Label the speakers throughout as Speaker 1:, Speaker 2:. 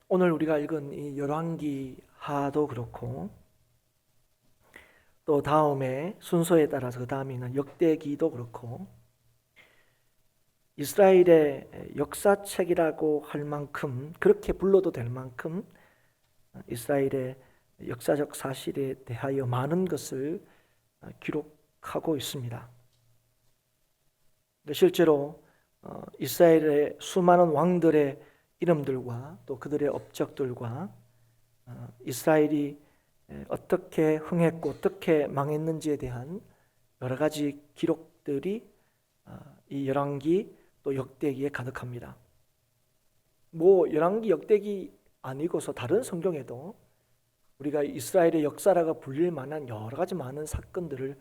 Speaker 1: 오늘 우리가 읽은 이 열왕기하도 그렇고 또 다음에 순서에 따라서 그 다음에 있는 역대기도 그렇고 이스라엘의 역사책이라고 할 만큼, 그렇게 불러도 될 만큼 이스라엘의 역사적 사실에 대하여 많은 것을 기록하고 있습니다. 실제로 이스라엘의 수많은 왕들의 이름들과 또 그들의 업적들과 이스라엘이 어떻게 흥했고 어떻게 망했는지에 대한 여러 가지 기록들이 이 열왕기 또 역대기에 가득합니다. 열왕기 역대기 아니고서 다른 성경에도 우리가 이스라엘의 역사라고 불릴 만한 여러 가지 많은 사건들을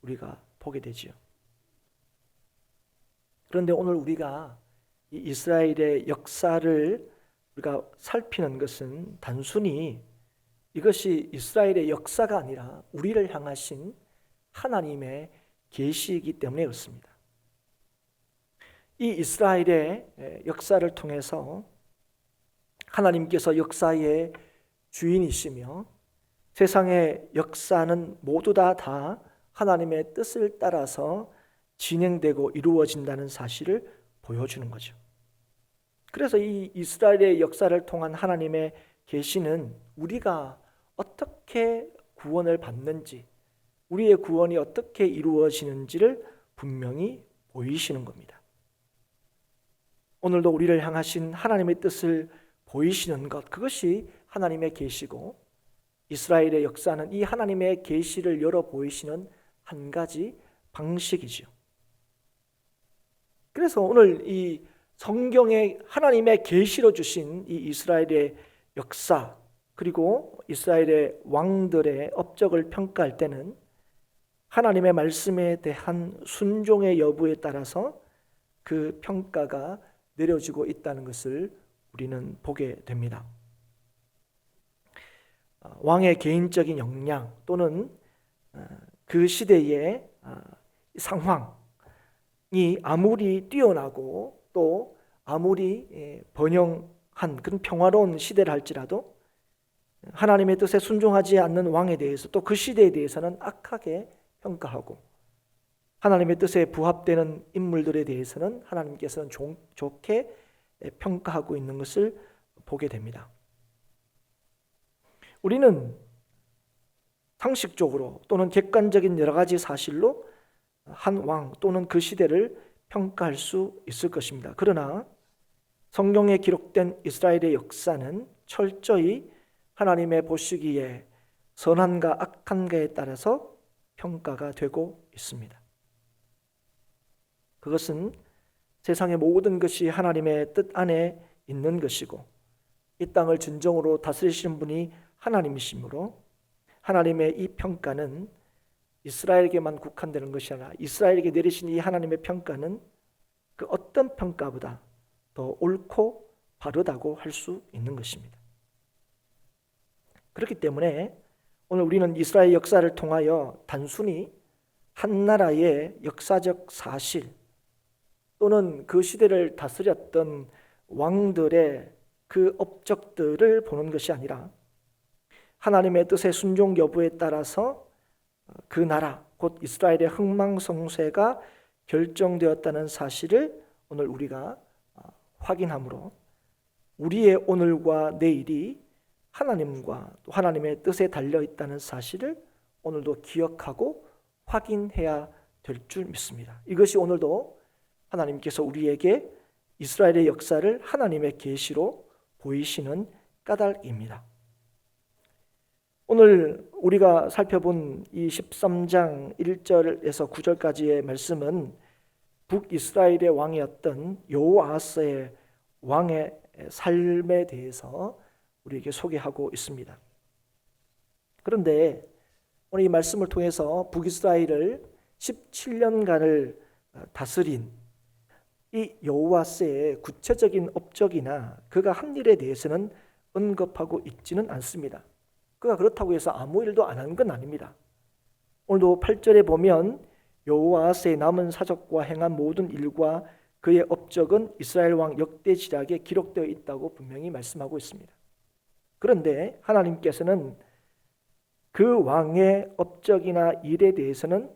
Speaker 1: 우리가 보게 되지요. 그런데 오늘 우리가 이 이스라엘의 역사를 우리가 살피는 것은 단순히 이것이 이스라엘의 역사가 아니라 우리를 향하신 하나님의 계시이기 때문에 그렇습니다. 이 이스라엘의 역사를 통해서 하나님께서 역사의 주인이시며 세상의 역사는 모두 다 하나님의 뜻을 따라서 진행되고 이루어진다는 사실을 보여주는 거죠. 그래서 이 이스라엘의 역사를 통한 하나님의 계시는 우리가 어떻게 구원을 받는지, 우리의 구원이 어떻게 이루어지는지를 분명히 보이시는 겁니다. 오늘도 우리를 향하신 하나님의 뜻을 보이시는 것, 그것이 하나님의 계시고 이스라엘의 역사는 이 하나님의 계시를 열어 보이시는 한 가지 방식이죠. 그래서 오늘 이 성경에 하나님의 계시로 주신 이 이스라엘의 역사, 그리고 이스라엘의 왕들의 업적을 평가할 때는 하나님의 말씀에 대한 순종의 여부에 따라서 그 평가가 내려지고 있다는 것을 우리는 보게 됩니다. 왕의 개인적인 역량 또는 그 시대의 상황이 아무리 뛰어나고 또 아무리 번영한 그런 평화로운 시대를 할지라도 하나님의 뜻에 순종하지 않는 왕에 대해서 또 그 시대에 대해서는 악하게 평가하고 하나님의 뜻에 부합되는 인물들에 대해서는 하나님께서는 좋게 평가하고 있는 것을 보게 됩니다. 우리는 상식적으로 또는 객관적인 여러 가지 사실로 한 왕 또는 그 시대를 평가할 수 있을 것입니다. 그러나 성경에 기록된 이스라엘의 역사는 철저히 하나님의 보시기에 선한가 악한가에 따라서 평가가 되고 있습니다. 그것은 세상의 모든 것이 하나님의 뜻 안에 있는 것이고 이 땅을 진정으로 다스리시는 분이 하나님이시므로 하나님의 이 평가는 이스라엘에게만 국한되는 것이 아니라 이스라엘에게 내리신 이 하나님의 평가는 그 어떤 평가보다 더 옳고 바르다고 할 수 있는 것입니다. 그렇기 때문에 오늘 우리는 이스라엘 역사를 통하여 단순히 한 나라의 역사적 사실 또는 그 시대를 다스렸던 왕들의 그 업적들을 보는 것이 아니라 하나님의 뜻의 순종 여부에 따라서 그 나라 곧 이스라엘의 흥망성쇠가 결정되었다는 사실을 오늘 우리가 확인함으로 우리의 오늘과 내일이 하나님과 또 하나님의 뜻에 달려 있다는 사실을 오늘도 기억하고 확인해야 될 줄 믿습니다. 이것이 오늘도 하나님께서 우리에게 이스라엘의 역사를 하나님의 계시로 보이시는 까닭입니다. 오늘 우리가 살펴본 이 13장 1절에서 9절까지의 말씀은 북이스라엘의 왕이었던 여호아하스의 왕의 삶에 대해서 우리에게 소개하고 있습니다. 그런데 오늘 이 말씀을 통해서 북이스라엘을 17년간을 다스린 이 여호아스의 구체적인 업적이나 그가 한 일에 대해서는 언급하고 있지는 않습니다. 그가 그렇다고 해서 아무 일도 안 한 건 아닙니다. 오늘도 8절에 보면 여호아스의 남은 사적과 행한 모든 일과 그의 업적은 이스라엘 왕 역대지략에 기록되어 있다고 분명히 말씀하고 있습니다. 그런데 하나님께서는 그 왕의 업적이나 일에 대해서는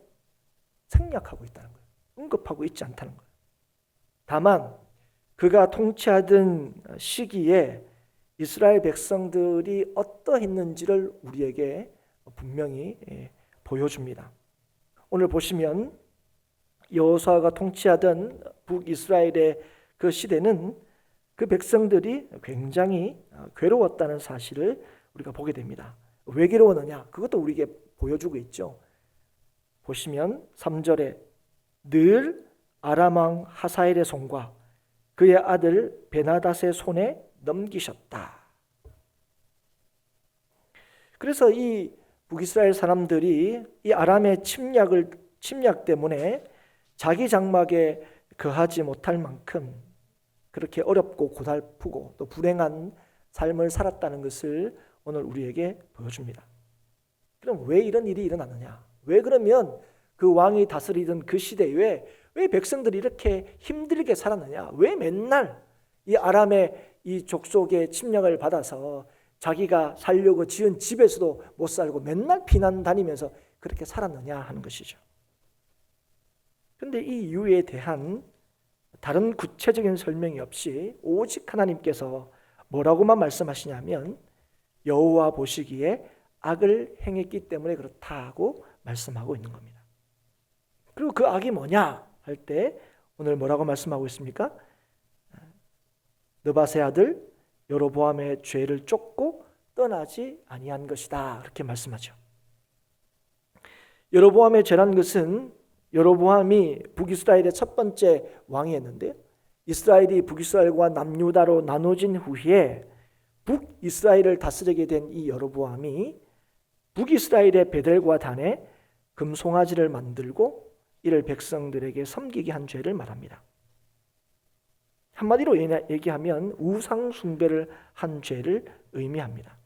Speaker 1: 생략하고 있다는 거예요. 언급하고 있지 않다는 거예요. 다만 그가 통치하던 시기에 이스라엘 백성들이 어떠했는지를 우리에게 분명히 보여줍니다. 오늘 보시면 여호수아가 통치하던 북이스라엘의 그 시대는 그 백성들이 굉장히 괴로웠다는 사실을 우리가 보게 됩니다. 왜 괴로웠느냐? 그것도 우리에게 보여주고 있죠. 보시면 3절에 늘 아람 왕 하사엘의 손과 그의 아들 베나닷의 손에 넘기셨다. 그래서 이 북이스라엘 사람들이 이 아람의 침략 때문에 자기 장막에 거하지 못할 만큼 그렇게 어렵고 고달프고 또 불행한 삶을 살았다는 것을 오늘 우리에게 보여줍니다. 그럼 왜 이런 일이 일어났느냐? 왜 그러면 그 왕이 다스리던 그 시대에 왜 백성들이 이렇게 힘들게 살았느냐? 왜 맨날 이 아람의 이 족속의 침략을 받아서 자기가 살려고 지은 집에서도 못 살고 맨날 피난 다니면서 그렇게 살았느냐 하는 것이죠. 그런데 이 이유에 대한 다른 구체적인 설명이 없이 오직 하나님께서 뭐라고만 말씀하시냐면 여호와 보시기에 악을 행했기 때문에 그렇다고 말씀하고 있는 겁니다. 그리고 그 악이 뭐냐 할 때 오늘 뭐라고 말씀하고 있습니까? 느밧의 아들 여로보암의 죄를 쫓고 떠나지 아니한 것이다. 그렇게 말씀하죠. 여로보암의 죄란 것은 여로보암이 북이스라엘의 첫 번째 왕이었는데 이스라엘이 북이스라엘과 남유다로 나눠진 후에 북이스라엘을 다스리게 된 이 여로보암이 북이스라엘의 베델과 단에 금송아지를 만들고 이를 백성들에게 섬기게 한 죄를 말합니다. 한마디로 얘기하면 우상 숭배를 한 죄를 의미합니다.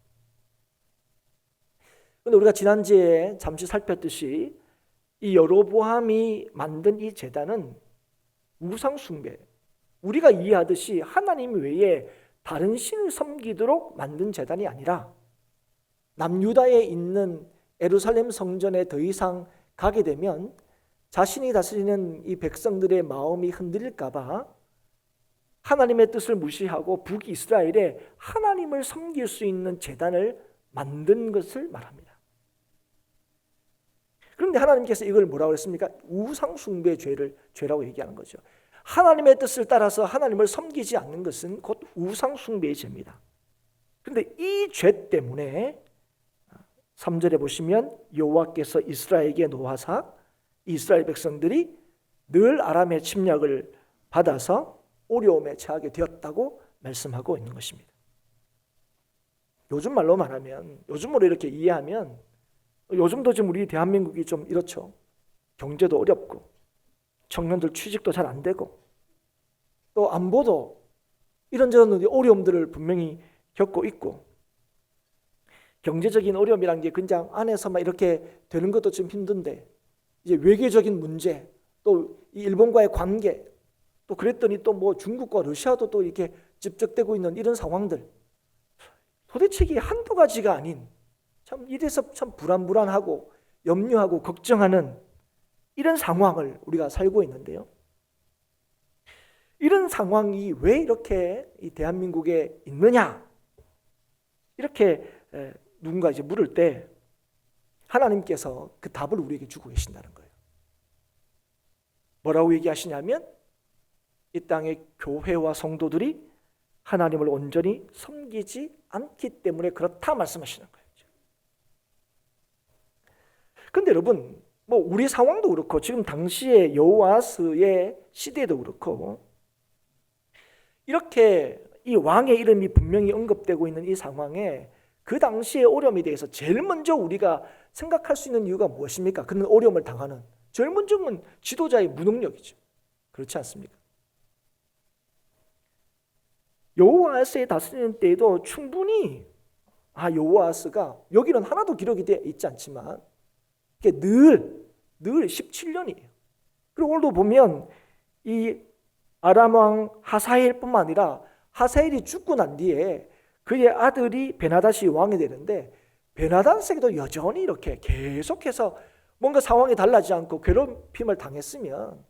Speaker 1: 그런데 우리가 지난주에 잠시 살폈듯이 이 여로보암이 만든 이 제단은 우상 숭배, 우리가 이해하듯이 하나님 외에 다른 신을 섬기도록 만든 제단이 아니라 남유다에 있는 예루살렘 성전에 더 이상 가게 되면 자신이 다스리는 이 백성들의 마음이 흔들릴까 봐 하나님의 뜻을 무시하고 북이스라엘에 하나님을 섬길 수 있는 제단을 만든 것을 말합니다. 그런데 하나님께서 이걸 뭐라고 했습니까? 우상 숭배 죄라고 얘기하는 거죠. 하나님의 뜻을 따라서 하나님을 섬기지 않는 것은 곧 우상 숭배의 죄입니다. 그런데 이 죄 때문에 3절에 보시면 여호와께서 이스라엘에게 노하사 이스라엘 백성들이 늘 아람의 침략을 받아서 어려움에 처하게 되었다고 말씀하고 있는 것입니다. 요즘 말로 말하면, 요즘으로 이렇게 이해하면 요즘도 지금 우리 대한민국이 좀 이렇죠. 경제도 어렵고 청년들 취직도 잘 안 되고 또 안보도 이런저런 어려움들을 분명히 겪고 있고 경제적인 어려움이란 게 그냥 안에서만 이렇게 되는 것도 좀 힘든데 이제 외교적인 문제 또 이 일본과의 관계 또 그랬더니 또 뭐 중국과 러시아도 또 이렇게 집적되고 있는 이런 상황들 도대체 이게 한두 가지가 아닌 참 이래서 참 불안하고 염려하고 걱정하는 이런 상황을 우리가 살고 있는데요. 이런 상황이 왜 이렇게 이 대한민국에 있느냐? 이렇게 누군가 이제 물을 때 하나님께서 그 답을 우리에게 주고 계신다는 거예요. 뭐라고 얘기하시냐면 이 땅의 교회와 성도들이 하나님을 온전히 섬기지 않기 때문에 그렇다 말씀하시는 거예요. 그런데 여러분, 뭐 우리 상황도 그렇고 지금 당시에 여호아스의 시대도 그렇고 이렇게 이 왕의 이름이 분명히 언급되고 있는 이 상황에 그 당시의 어려움에 대해서 제일 먼저 우리가 생각할 수 있는 이유가 무엇입니까? 그런 어려움을 당하는 제일 먼저는 지도자의 무능력이죠. 그렇지 않습니까? 여호아스의 다스리는 때에도 충분히 여호아스가 여기는 하나도 기록이 되어 있지 않지만 이게 늘 17년이에요. 그리고 오늘도 보면 이 아람 왕 하사엘뿐만 아니라 하사엘이 죽고 난 뒤에 그의 아들이 베나닷이 왕이 되는데 베나닷에게도 여전히 이렇게 계속해서 뭔가 상황이 달라지지 않고 괴롭힘을 당했으면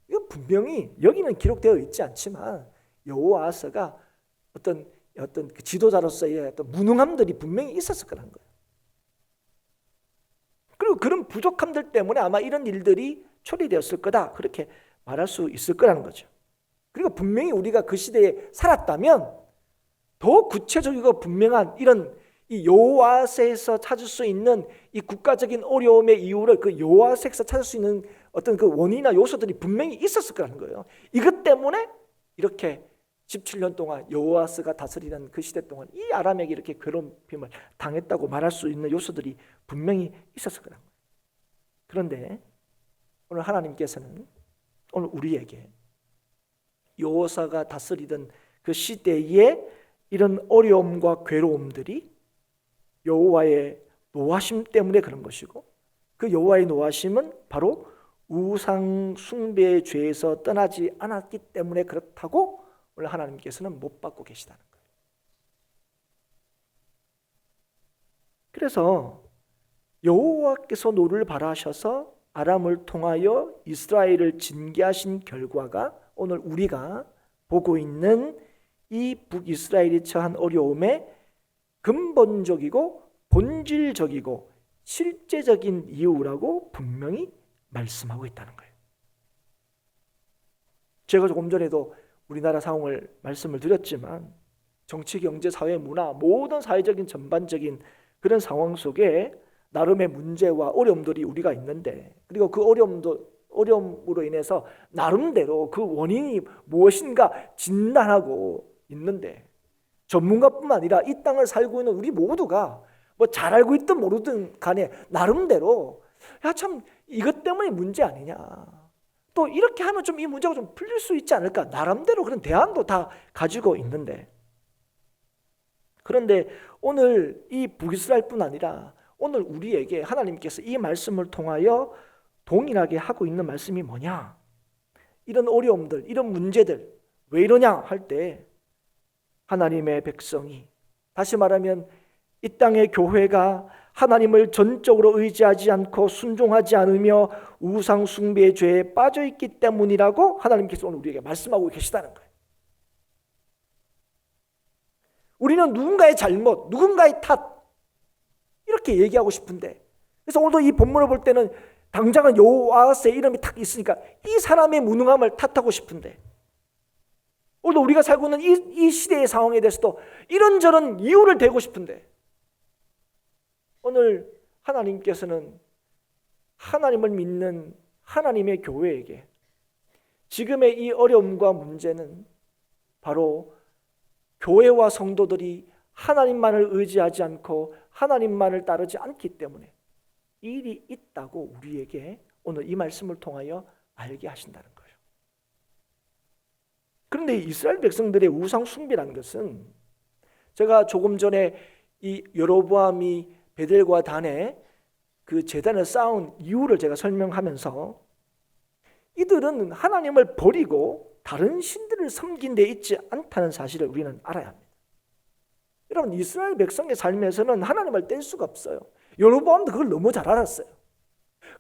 Speaker 1: 이거 분명히 여기는 기록되어 있지 않지만 여호아스가 어떤 그 지도자로서의 어떤 무능함들이 분명히 있었을 거라는 거예요. 그리고 그런 부족함들 때문에 아마 이런 일들이 처리되었을 거다 그렇게 말할 수 있을 거라는 거죠. 그리고 분명히 우리가 그 시대에 살았다면 더 구체적이고 분명한 이런 이 여호와스에서 찾을 수 있는 이 국가적인 어려움의 이유를 그 여호와스에서 찾을 수 있는 어떤 그 원인이나 요소들이 분명히 있었을 거라는 거예요. 이것 때문에 이렇게 17년 동안 여호아스가 다스리는 그 시대 동안 이 아람에게 이렇게 괴롭힘을 당했다고 말할 수 있는 요소들이 분명히 있었을 거라는 거예요. 그런데 오늘 하나님께서는 오늘 우리에게 여호사가 다스리던 그 시대의 이런 어려움과 괴로움들이 여호와의 노하심 때문에 그런 것이고 그 여호와의 노하심은 바로 우상 숭배의 죄에서 떠나지 않았기 때문에 그렇다고 오늘 하나님께서는 못 받고 계시다는 거예요. 그래서 여호와께서 노를 바라셔서 아람을 통하여 이스라엘을 징계하신 결과가 오늘 우리가 보고 있는 이 북이스라엘이 처한 어려움의 근본적이고 본질적이고 실제적인 이유라고 분명히 말씀하고 있다는 거예요. 제가 조금 전에도 우리나라 상황을 말씀을 드렸지만 정치, 경제, 사회, 문화 모든 사회적인 전반적인 그런 상황 속에 나름의 문제와 어려움들이 우리가 있는데 그리고 그 어려움으로 인해서 나름대로 그 원인이 무엇인가 진단하고 있는데 전문가뿐만 아니라 이 땅을 살고 있는 우리 모두가 뭐 잘 알고 있든 모르든 간에 나름대로 야 참 이것 때문에 문제 아니냐 또 이렇게 하면 좀 이 문제가 좀 풀릴 수 있지 않을까 나름대로 그런 대안도 다 가지고 있는데 그런데 오늘 이 북이스라엘뿐 아니라 오늘 우리에게 하나님께서 이 말씀을 통하여 동일하게 하고 있는 말씀이 뭐냐 이런 어려움들 이런 문제들 왜 이러냐 할 때 하나님의 백성이 다시 말하면 이 땅의 교회가 하나님을 전적으로 의지하지 않고 순종하지 않으며 우상 숭배의 죄에 빠져 있기 때문이라고 하나님께서 오늘 우리에게 말씀하고 계시다는 거예요. 우리는 누군가의 잘못, 누군가의 탓 이렇게 얘기하고 싶은데 그래서 오늘도 이 본문을 볼 때는 당장은 여호와스의 이름이 탁 있으니까 이 사람의 무능함을 탓하고 싶은데 오늘도 우리가 살고 있는 이 시대의 상황에 대해서도 이런저런 이유를 대고 싶은데 오늘 하나님께서는 하나님을 믿는 하나님의 교회에게 지금의 이 어려움과 문제는 바로 교회와 성도들이 하나님만을 의지하지 않고 하나님만을 따르지 않기 때문에 일이 있다고 우리에게 오늘 이 말씀을 통하여 알게 하신다는 거예요. 그런데 이스라엘 백성들의 우상 숭배라는 것은 제가 조금 전에 이 여로보암이 베델과 단에 그 제단을 쌓은 이유를 제가 설명하면서 이들은 하나님을 버리고 다른 신들을 섬긴 데 있지 않다는 사실을 우리는 알아야 합니다. 여러분 이스라엘 백성의 삶에서는 하나님을 뗄 수가 없어요. 여로보암도 그걸 너무 잘 알았어요.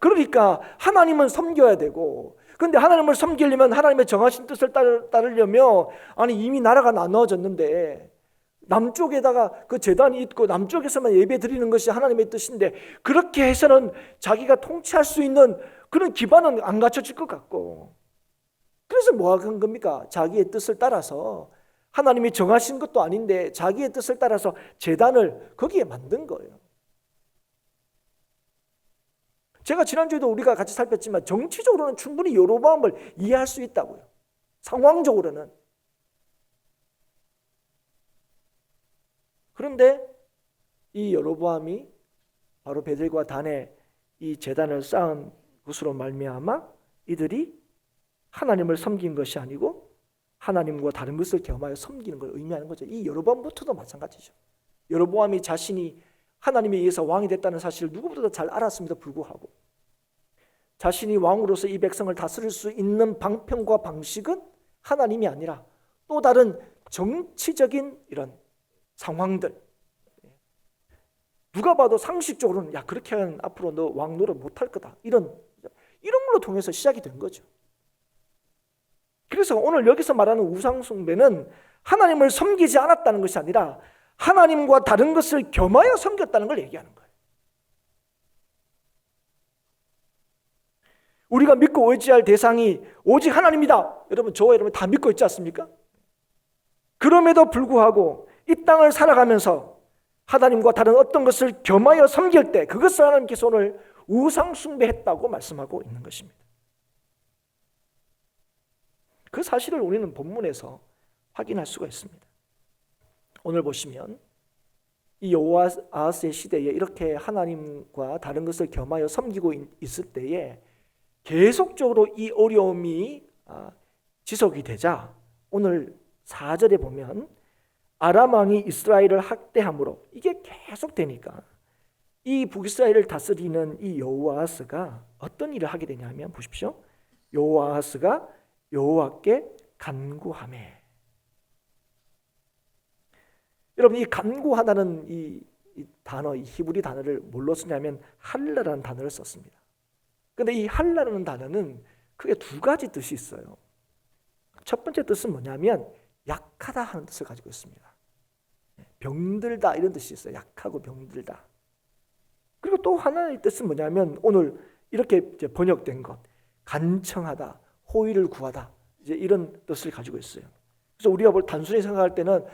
Speaker 1: 그러니까 하나님은 섬겨야 되고 그런데 하나님을 섬기려면 하나님의 정하신 뜻을 따르려면 아니 이미 나라가 나누어졌는데 남쪽에다가 그 제단이 있고 남쪽에서만 예배 드리는 것이 하나님의 뜻인데 그렇게 해서는 자기가 통치할 수 있는 그런 기반은 안 갖춰질 것 같고 그래서 뭐 하는 겁니까? 자기의 뜻을 따라서 하나님이 정하신 것도 아닌데 자기의 뜻을 따라서 제단을 거기에 만든 거예요. 제가 지난주에도 우리가 같이 살폈지만 정치적으로는 충분히 여로보암을 이해할 수 있다고요. 상황적으로는. 그런데 이 여로보암이 바로 베델과 단에 이 제단을 쌓은 것으로 말미암아 이들이 하나님을 섬긴 것이 아니고 하나님과 다른 것을 겸하여 섬기는 걸 의미하는 거죠. 이 여로보암부터도 마찬가지죠. 여로보암이 자신이 하나님에 의해서 왕이 됐다는 사실을 누구보다 잘 알았음에도 불구하고 자신이 왕으로서 이 백성을 다스릴 수 있는 방편과 방식은 하나님이 아니라 또 다른 정치적인 이런 상황들, 누가 봐도 상식적으로는 야 그렇게 하면 앞으로 너 왕 노릇 못할 거다, 이런 걸로 통해서 시작이 된 거죠. 그래서 오늘 여기서 말하는 우상 숭배는 하나님을 섬기지 않았다는 것이 아니라 하나님과 다른 것을 겸하여 섬겼다는 걸 얘기하는 거예요. 우리가 믿고 의지할 대상이 오직 하나님이다. 여러분, 저와 여러분 다 믿고 있지 않습니까? 그럼에도 불구하고 이 땅을 살아가면서 하나님과 다른 어떤 것을 겸하여 섬길 때 그것을 하나님께서 오늘 우상 숭배했다고 말씀하고 있는 것입니다. 그 사실을 우리는 본문에서 확인할 수가 있습니다. 오늘 보시면 이 여호아스의 시대에 이렇게 하나님과 다른 것을 겸하여 섬기고 있을 때에 계속적으로 이 어려움이 지속이 되자 오늘 4절에 보면 아람 왕이 이스라엘을 학대함으로 이게 계속 되니까 이 북이스라엘을 다스리는 이 여호아스가 어떤 일을 하게 되냐면 보십시오. 여호아스가 여호와께 간구하매. 여러분, 이 간구하다는 이 단어, 이 히브리 단어를 뭘로 쓰냐면 할라라는 단어를 썼습니다. 근데 이 할라라는 단어는 크게 두 가지 뜻이 있어요. 첫 번째 뜻은 뭐냐면 약하다 하는 뜻을 가지고 있습니다. 병들다 이런 뜻이 있어요. 약하고 병들다. 그리고 또 하나의 뜻은 뭐냐면 오늘 이렇게 이제 번역된 것, 간청하다, 호의를 구하다, 이제 이런 뜻을 가지고 있어요. 그래서 우리가 단순히 생각할 때는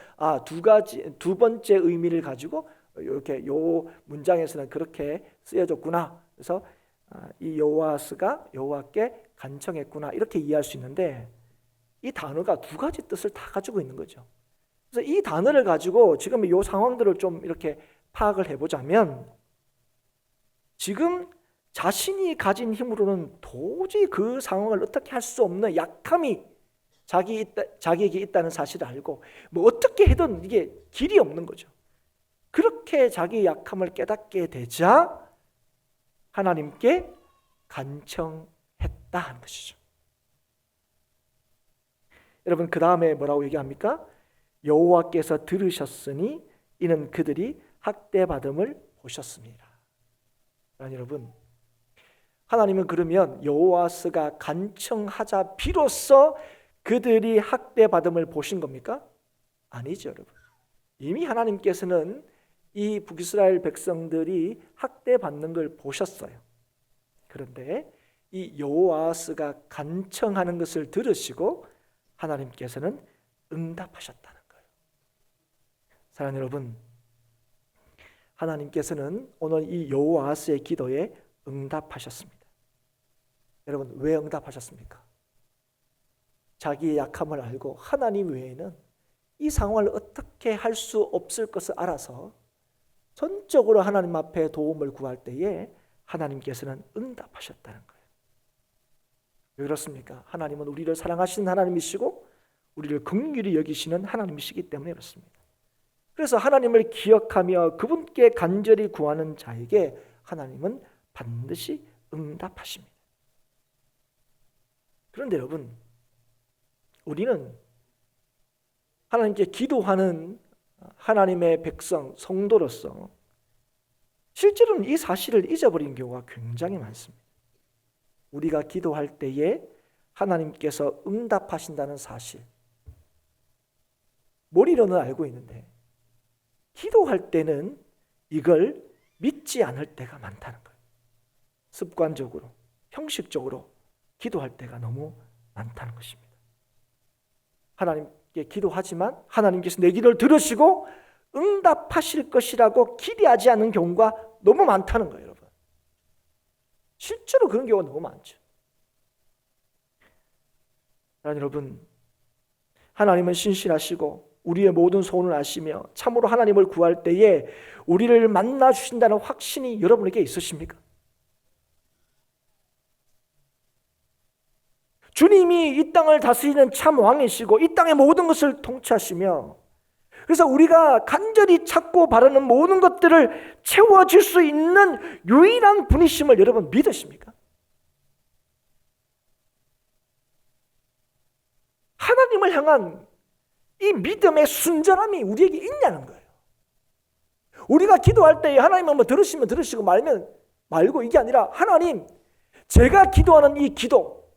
Speaker 1: 두 번째 의미를 가지고 이렇게 요 문장에서는 그렇게 쓰여졌구나. 그래서 이 여호아스가 여호와께 간청했구나 이렇게 이해할 수 있는데 이 단어가 두 가지 뜻을 다 가지고 있는 거죠. 그래서 이 단어를 가지고 지금 이 상황들을 좀 이렇게 파악을 해보자면 지금 자신이 가진 힘으로는 도저히 그 상황을 어떻게 할 수 없는 약함이 자기에게 있다는 사실을 알고 뭐 어떻게 해도 이게 길이 없는 거죠. 그렇게 자기의 약함을 깨닫게 되자 하나님께 간청했다 하는 것이죠. 여러분, 그 다음에 뭐라고 얘기합니까? 여호와께서 들으셨으니 이는 그들이 학대받음을 보셨습니다. 여러분, 하나님은 그러면 여호아스가 간청하자 비로소 그들이 학대받음을 보신 겁니까? 아니죠, 여러분. 이미 하나님께서는 이 북이스라엘 백성들이 학대받는 걸 보셨어요. 그런데 이 여호아스가 간청하는 것을 들으시고 하나님께서는 응답하셨다는 거예요. 사랑하는 여러분, 하나님께서는 오늘 이 여호아스의 기도에 응답하셨습니다. 여러분, 왜 응답하셨습니까? 자기의 약함을 알고 하나님 외에는 이 상황을 어떻게 할 수 없을 것을 알아서 전적으로 하나님 앞에 도움을 구할 때에 하나님께서는 응답하셨다는 거예요. 왜 그렇습니까? 하나님은 우리를 사랑하시는 하나님이시고 우리를 긍휼히 여기시는 하나님이시기 때문에 그렇습니다. 그래서 하나님을 기억하며 그분께 간절히 구하는 자에게 하나님은 반드시 응답하십니다. 그런데 여러분, 우리는 하나님께 기도하는 하나님의 백성, 성도로서 실제로는 이 사실을 잊어버린 경우가 굉장히 많습니다. 우리가 기도할 때에 하나님께서 응답하신다는 사실, 머리로는 알고 있는데 기도할 때는 이걸 믿지 않을 때가 많다는 거예요. 습관적으로, 형식적으로 기도할 때가 너무 많다는 것입니다. 하나님께 기도하지만 하나님께서 내 기도를 들으시고 응답하실 것이라고 기대하지 않는 경우가 너무 많다는 거예요, 여러분. 실제로 그런 경우가 너무 많죠. 여러분, 하나님은 신실하시고 우리의 모든 소원을 아시며 참으로 하나님을 구할 때에 우리를 만나 주신다는 확신이 여러분에게 있으십니까? 주님이 이 땅을 다스리는 참 왕이시고 이 땅의 모든 것을 통치하시며 그래서 우리가 간절히 찾고 바라는 모든 것들을 채워줄 수 있는 유일한 분이심을 여러분 믿으십니까? 하나님을 향한 이 믿음의 순전함이 우리에게 있냐는 거예요. 우리가 기도할 때 하나님 한번 들으시면 들으시고 말면 말고, 이게 아니라 하나님, 제가 기도하는 이 기도,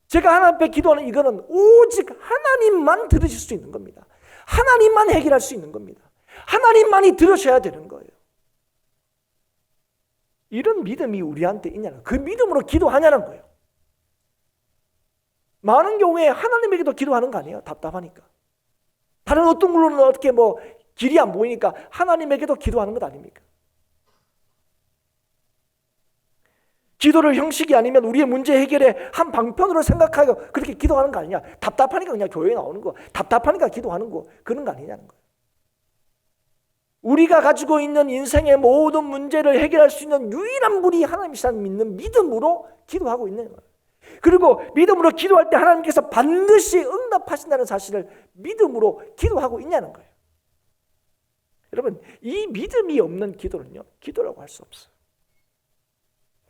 Speaker 1: 제가 하나님 앞에 기도하는 이거는 오직 하나님만 들으실 수 있는 겁니다. 하나님만 해결할 수 있는 겁니다. 하나님만이 들으셔야 되는 거예요. 이런 믿음이 우리한테 있냐는, 그 믿음으로 기도하냐는 거예요. 많은 경우에 하나님에게도 기도하는 거 아니에요. 답답하니까. 다른 어떤 걸로는 어떻게 길이 안 보이니까 하나님에게도 기도하는 것 아닙니까? 기도를 형식이 아니면 우리의 문제 해결의 한 방편으로 생각하여 그렇게 기도하는 거 아니냐. 답답하니까 그냥 교회에 나오는 거, 답답하니까 기도하는 거, 그런 거 아니냐는 거예요. 우리가 가지고 있는 인생의 모든 문제를 해결할 수 있는 유일한 분이 하나님이시라는 믿는 믿음으로 기도하고 있는 거예요. 그리고 믿음으로 기도할 때 하나님께서 반드시 응답하신다는 사실을 믿음으로 기도하고 있냐는 거예요. 여러분, 이 믿음이 없는 기도는요, 기도라고 할 수 없어요.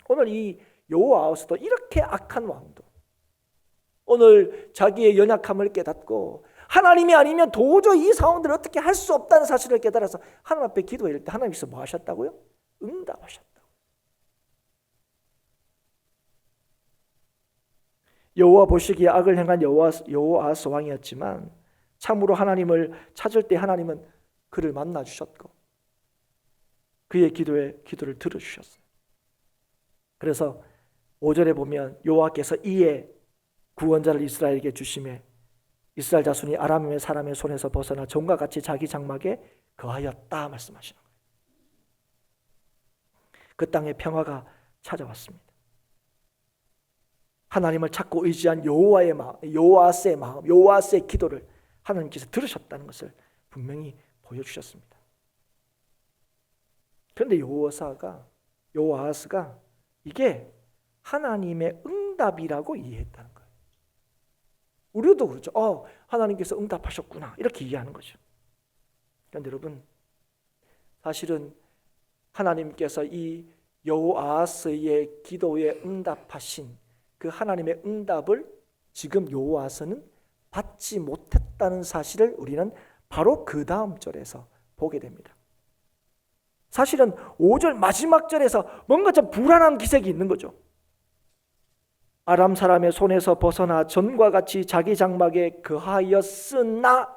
Speaker 1: 오늘 이 여호와하스도 이렇게 악한 왕도 오늘 자기의 연약함을 깨닫고 하나님이 아니면 도저히 이 상황들을 어떻게 할 수 없다는 사실을 깨달아서 하나님 앞에 기도할 때 하나님께서 뭐 하셨다고요? 응답하셨다고. 여호와 보시기에 악을 행한 여호아스 왕이었지만 참으로 하나님을 찾을 때 하나님은 그를 만나 주셨고 그의 기도를 들어주셨어요. 그래서 5절에 보면 여호와께서 이에 구원자를 이스라엘에게 주심에 이스라엘 자손이 아람의 사람의 손에서 벗어나 전과 같이 자기 장막에 거하였다 말씀하시는 거예요. 그 땅에 평화가 찾아왔습니다. 하나님을 찾고 의지한 여호와의 마음, 여호아스의 마음, 여호아스의 기도를 하나님께서 들으셨다는 것을 분명히 보여주셨습니다. 그런데 여호아스가 이게 하나님의 응답이라고 이해했다는 거예요. 우리도 그렇죠. 하나님께서 응답하셨구나 이렇게 이해하는 거죠. 그런데 여러분, 사실은 하나님께서 이 여호아스의 기도에 응답하신 그 하나님의 응답을 지금 여호아스는 받지 못했다는 사실을 우리는 바로 그 다음 절에서 보게 됩니다. 사실은 5절 마지막 절에서 뭔가 좀 불안한 기색이 있는 거죠. 아람 사람의 손에서 벗어나 전과 같이 자기 장막에 거하였으나,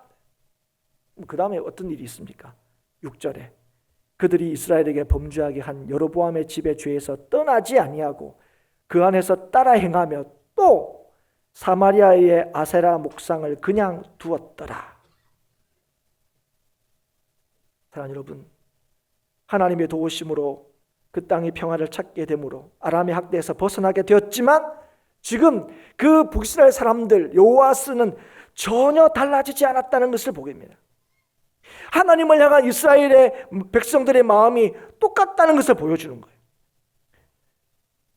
Speaker 1: 그 다음에 어떤 일이 있습니까? 6절에 그들이 이스라엘에게 범죄하게 한 여로보암의 집의 죄에서 떠나지 아니하고 그 안에서 따라 행하며 또 사마리아의 아세라 목상을 그냥 두었더라. 사랑하는 여러분, 하나님의 도우심으로 그 땅이 평화를 찾게 되므로 아람의 학대에서 벗어나게 되었지만 지금 그 북이스라엘 사람들 여호아스는 전혀 달라지지 않았다는 것을 보게 됩니다. 하나님을 향한 이스라엘의 백성들의 마음이 똑같다는 것을 보여주는 거예요.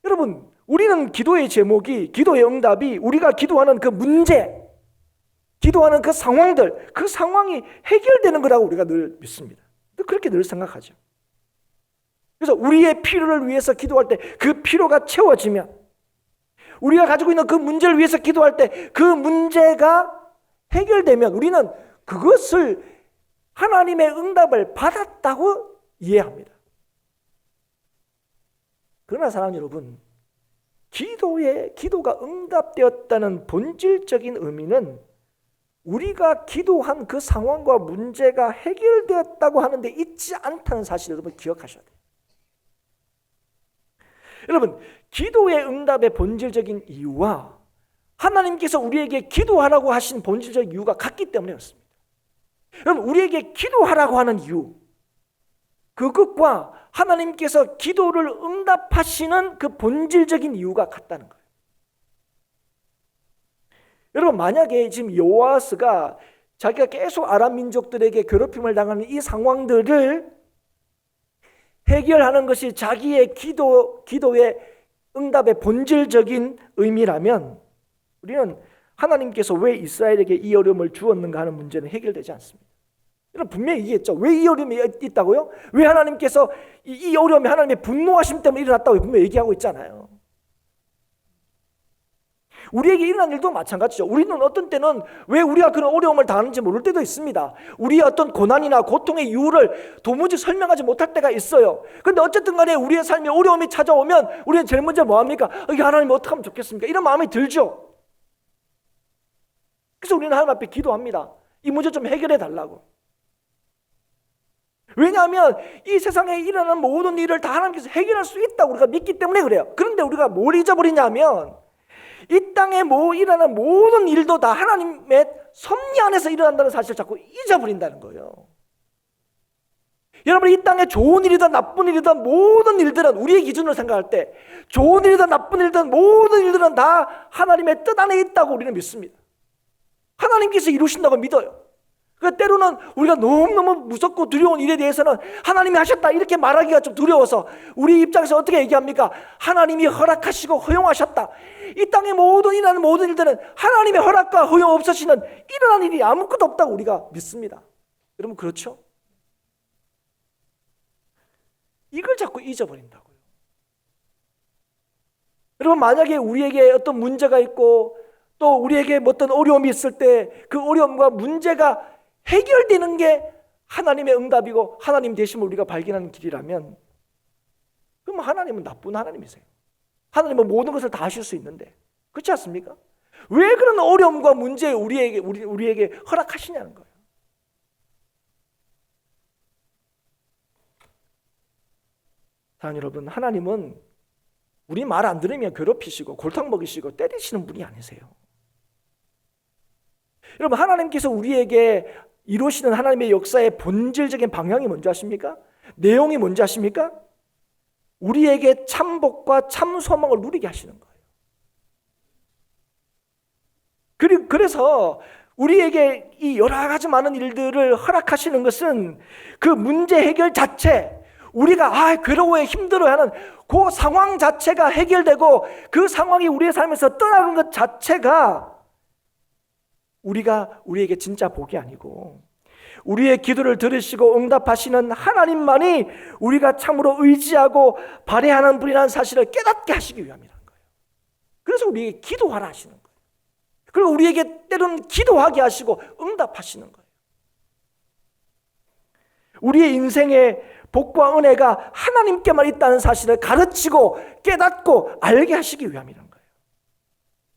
Speaker 1: 여러분, 우리는 기도의 제목이, 기도의 응답이 우리가 기도하는 그 문제, 기도하는 그 상황들, 그 상황이 해결되는 거라고 우리가 늘 믿습니다. 그렇게 늘 생각하죠. 그래서 우리의 필요를 위해서 기도할 때 그 필요가 채워지면, 우리가 가지고 있는 그 문제를 위해서 기도할 때 그 문제가 해결되면 우리는 그것을 하나님의 응답을 받았다고 이해합니다. 그러나 사랑하는 여러분, 기도가 응답되었다는 본질적인 의미는 우리가 기도한 그 상황과 문제가 해결되었다고 하는데 있지 않다는 사실을 여러분 기억하셔야 돼요. 여러분, 기도의 응답의 본질적인 이유와 하나님께서 우리에게 기도하라고 하신 본질적인 이유가 같기 때문에 그렇습니다. 여러분, 우리에게 기도하라고 하는 이유, 그것과 하나님께서 기도를 응답하시는 그 본질적인 이유가 같다는 거예요. 여러분, 만약에 지금 여호아스가 자기가 계속 아람 민족들에게 괴롭힘을 당하는 이 상황들을 해결하는 것이 자기의 기도의 응답의 본질적인 의미라면 우리는 하나님께서 왜 이스라엘에게 이 어려움을 주었는가 하는 문제는 해결되지 않습니다. 여러분, 분명히 얘기했죠. 왜 이 어려움이 있다고요? 왜 하나님께서 이 어려움이 하나님의 분노하심 때문에 일어났다고 분명히 얘기하고 있잖아요. 우리에게 일어난 일도 마찬가지죠. 우리는 어떤 때는 왜 우리가 그런 어려움을 당하는지 모를 때도 있습니다. 우리의 어떤 고난이나 고통의 이유를 도무지 설명하지 못할 때가 있어요. 그런데 어쨌든 간에 우리의 삶에 어려움이 찾아오면 우리는 제일 먼저 뭐합니까? 이게 하나님 어떻게 하면 좋겠습니까? 이런 마음이 들죠. 그래서 우리는 하나님 앞에 기도합니다. 이 문제 좀 해결해 달라고. 왜냐하면 이 세상에 일어나는 모든 일을 다 하나님께서 해결할 수 있다고 우리가 믿기 때문에 그래요. 그런데 우리가 뭘 잊어버리냐면 이 땅에 일어나는 모든 일도 다 하나님의 섭리 안에서 일어난다는 사실을 자꾸 잊어버린다는 거예요. 여러분, 이 땅에 좋은 일이든 나쁜 일이든 모든 일들은 우리의 기준으로 생각할 때 좋은 일이든 나쁜 일이든 모든 일들은 다 하나님의 뜻 안에 있다고 우리는 믿습니다. 하나님께서 이루신다고 믿어요. 그러니까 때로는 우리가 너무너무 무섭고 두려운 일에 대해서는 하나님이 하셨다 이렇게 말하기가 좀 두려워서 우리 입장에서 어떻게 얘기합니까? 하나님이 허락하시고 허용하셨다. 이 땅에 일어나는 모든 일들은 하나님의 허락과 허용 없으시는 일어난 일이 아무것도 없다고 우리가 믿습니다. 여러분, 그렇죠? 이걸 자꾸 잊어버린다고요. 여러분, 만약에 우리에게 어떤 문제가 있고 또 우리에게 어떤 어려움이 있을 때 그 어려움과 문제가 해결되는 게 하나님의 응답이고 하나님 되심을 우리가 발견하는 길이라면 그럼 하나님은 나쁜 하나님이세요. 하나님은 모든 것을 다 하실 수 있는데, 그렇지 않습니까? 왜 그런 어려움과 문제 우리에게 허락하시냐는 거예요. 사랑하는 여러분, 하나님은 우리 말 안 들으면 괴롭히시고 골탕 먹이시고 때리시는 분이 아니세요. 여러분, 하나님께서 우리에게 이루시는 하나님의 역사의 본질적인 방향이 뭔지 아십니까? 내용이 뭔지 아십니까? 우리에게 참복과 참소망을 누리게 하시는 거예요. 그래서 우리에게 이 여러 가지 많은 일들을 허락하시는 것은 그 문제 해결 자체, 우리가 괴로워해 힘들어하는 그 상황 자체가 해결되고 그 상황이 우리의 삶에서 떠나는 것 자체가 우리에게 진짜 복이 아니고 우리의 기도를 들으시고 응답하시는 하나님만이 우리가 참으로 의지하고 발휘하는 분이라는 사실을 깨닫게 하시기 위함이라는 거예요. 그래서 우리에게 기도하라 하시는 거예요. 그리고 우리에게 때로는 기도하게 하시고 응답하시는 거예요. 우리의 인생의 복과 은혜가 하나님께만 있다는 사실을 가르치고 깨닫고 알게 하시기 위함이라는 거예요.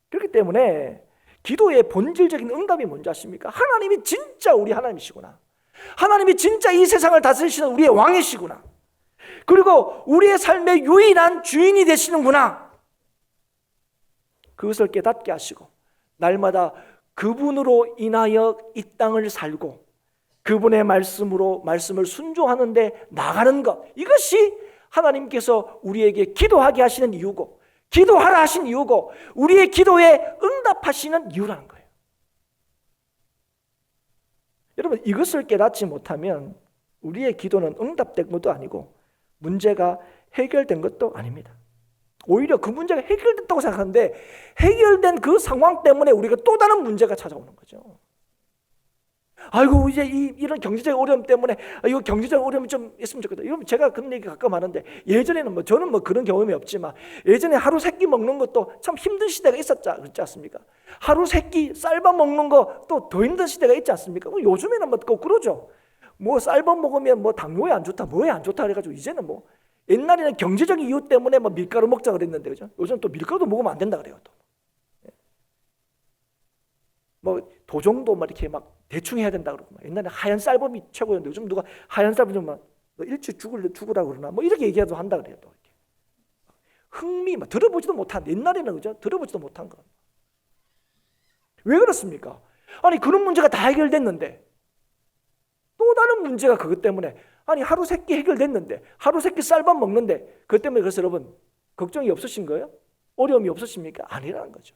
Speaker 1: 그렇기 때문에 기도의 본질적인 응답이 뭔지 아십니까? 하나님이 진짜 우리 하나님이시구나. 하나님이 진짜 이 세상을 다스리시는 우리의 왕이시구나. 그리고 우리의 삶의 유일한 주인이 되시는구나. 그것을 깨닫게 하시고 날마다 그분으로 인하여 이 땅을 살고 그분의 말씀을 순종하는 데 나가는 것, 이것이 하나님께서 우리에게 기도하게 하시는 이유고 기도하라 하신 이유고 우리의 기도에 응답하시는 이유라는 거예요. 여러분, 이것을 깨닫지 못하면 우리의 기도는 응답된 것도 아니고 문제가 해결된 것도 아닙니다. 오히려 그 문제가 해결됐다고 생각하는데 해결된 그 상황 때문에 우리가 또 다른 문제가 찾아오는 거죠. 아이고, 이제 이런 경제적 어려움 때문에 이거 경제적 어려움이 좀 있으면 좋겠다. 여러분, 제가 그런 얘기 가끔 하는데 예전에는 저는 그런 경험이 없지만 예전에 하루 세 끼 먹는 것도 참 힘든 시대가 그렇지 않습니까? 하루 세 끼 쌀밥 먹는 거 또 더 힘든 시대가 있지 않습니까? 요즘에는 꼭 그러죠. 쌀밥 먹으면 당뇨에 안 좋다, 뭐에 안 좋다 그래가지고 이제는 옛날에는 경제적인 이유 때문에 밀가루 먹자 그랬는데, 그죠? 요즘 또 밀가루도 먹으면 안 된다 그래요. 또. 도종도 이렇게 대충 해야 된다 그러고 옛날에 하얀 쌀밥이 최고였는데 요즘 누가 하얀 쌀밥 좀 일찍 죽으라 그러나 이렇게 얘기해도 한다 그래요. 또 이렇게. 흥미 들어보지도 못한, 옛날에는 그죠? 들어보지도 못한 거. 왜 그렇습니까? 아니, 그런 문제가 다 해결됐는데 또 다른 문제가 그것 때문에, 아니 하루 세 끼 해결됐는데 하루 세 끼 쌀밥 먹는데 그것 때문에 그래서 여러분 걱정이 없으신 거예요? 어려움이 없으십니까? 아니라는 거죠.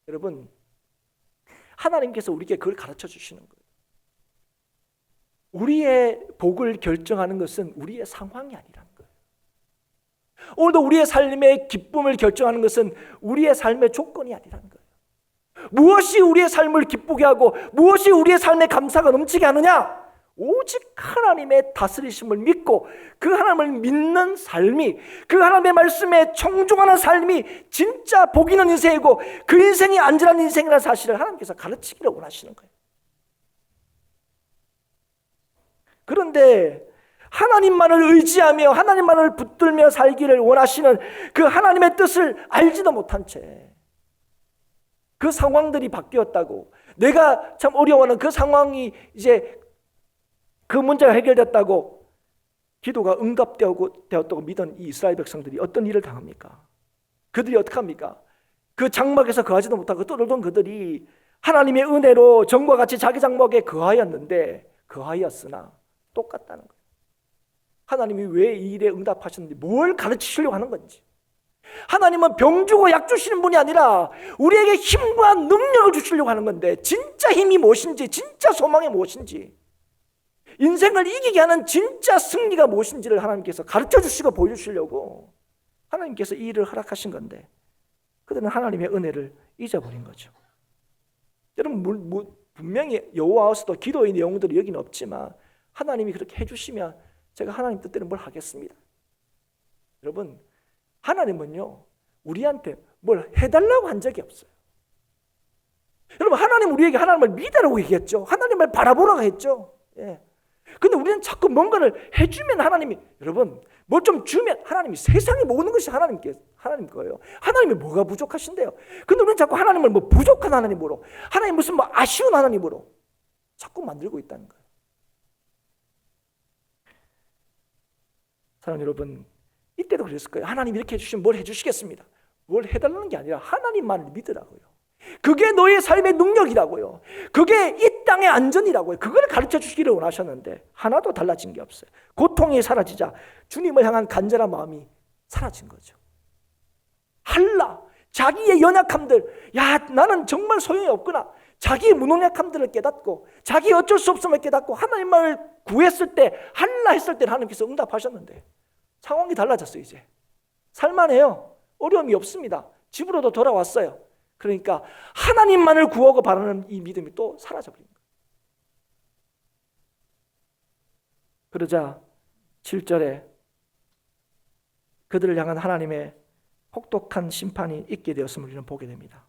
Speaker 1: 여러분, 하나님께서 우리에게 그걸 가르쳐 주시는 거예요. 우리의 복을 결정하는 것은 우리의 상황이 아니라는 거예요. 오늘도 우리의 삶의 기쁨을 결정하는 것은 우리의 삶의 조건이 아니라는 거예요. 무엇이 우리의 삶을 기쁘게 하고 무엇이 우리의 삶의 감사가 넘치게 하느냐? 오직 하나님의 다스리심을 믿고 그 하나님을 믿는 삶이, 그 하나님의 말씀에 청종하는 삶이 진짜 복 있는 인생이고 그 인생이 안전한 인생이라는 사실을 하나님께서 가르치기를 원하시는 거예요. 그런데 하나님만을 의지하며 하나님만을 붙들며 살기를 원하시는 그 하나님의 뜻을 알지도 못한 채 그 상황들이 바뀌었다고, 내가 참 어려워하는 그 상황이 이제 그 문제가 해결됐다고 기도가 응답되었다고 믿은 이 이스라엘 백성들이 어떤 일을 당합니까? 그들이 어떻게 합니까? 그 장막에서 거하지도 못하고 떠돌던 그들이 하나님의 은혜로 정과 같이 자기 장막에 거하였으나 똑같다는 거예요. 하나님이 왜 이 일에 응답하셨는지, 뭘 가르치시려고 하는 건지. 하나님은 병 주고 약 주시는 분이 아니라 우리에게 힘과 능력을 주시려고 하는 건데, 진짜 힘이 무엇인지, 진짜 소망이 무엇인지, 인생을 이기게 하는 진짜 승리가 무엇인지를 하나님께서 가르쳐 주시고 보여주시려고 하나님께서 이 일을 허락하신 건데, 그들은 하나님의 은혜를 잊어버린 거죠. 여러분, 분명히 여호와께서도 기도의 내용들이 여기는 없지만 하나님이 그렇게 해주시면 제가 하나님 뜻대로 뭘 하겠습니다. 여러분, 하나님은요 우리한테 뭘 해달라고 한 적이 없어요. 여러분, 하나님 우리에게 하나님을 믿으라고 얘기했죠. 하나님을 바라보라고 했죠. 예. 근데 우리는 자꾸 뭔가를 해주면 하나님이, 여러분, 뭘 좀 주면 하나님이, 세상이 모든 것이 하나님 거예요. 하나님이 뭐가 부족하신데요? 근데 우리는 자꾸 하나님을 뭐 부족한 하나님으로, 하나님 무슨 뭐 아쉬운 하나님으로 자꾸 만들고 있다는 거예요. 사랑하는 여러분, 이때도 그랬을 거예요. 하나님 이렇게 해주시면 뭘 해주시겠습니다. 뭘 해달라는 게 아니라 하나님만을 믿으라고요. 그게 너의 삶의 능력이라고요. 그게 이 땅의 안전이라고요. 그걸 가르쳐 주시기를 원하셨는데 하나도 달라진 게 없어요. 고통이 사라지자 주님을 향한 간절한 마음이 사라진 거죠. 자기의 연약함들, 야, 나는 정말 소용이 없구나. 자기의 무능력함들을 깨닫고, 자기 어쩔 수 없음을 깨닫고 하나님을 구했을 때, 했을 때 하나님께서 응답하셨는데 상황이 달라졌어요. 이제 살만해요. 어려움이 없습니다. 집으로도 돌아왔어요. 그러니까 하나님만을 구하고 바라는 이 믿음이 또 사라져버린 거예요. 그러자 7절에 그들을 향한 하나님의 혹독한 심판이 있게 되었음을 우리는 보게 됩니다.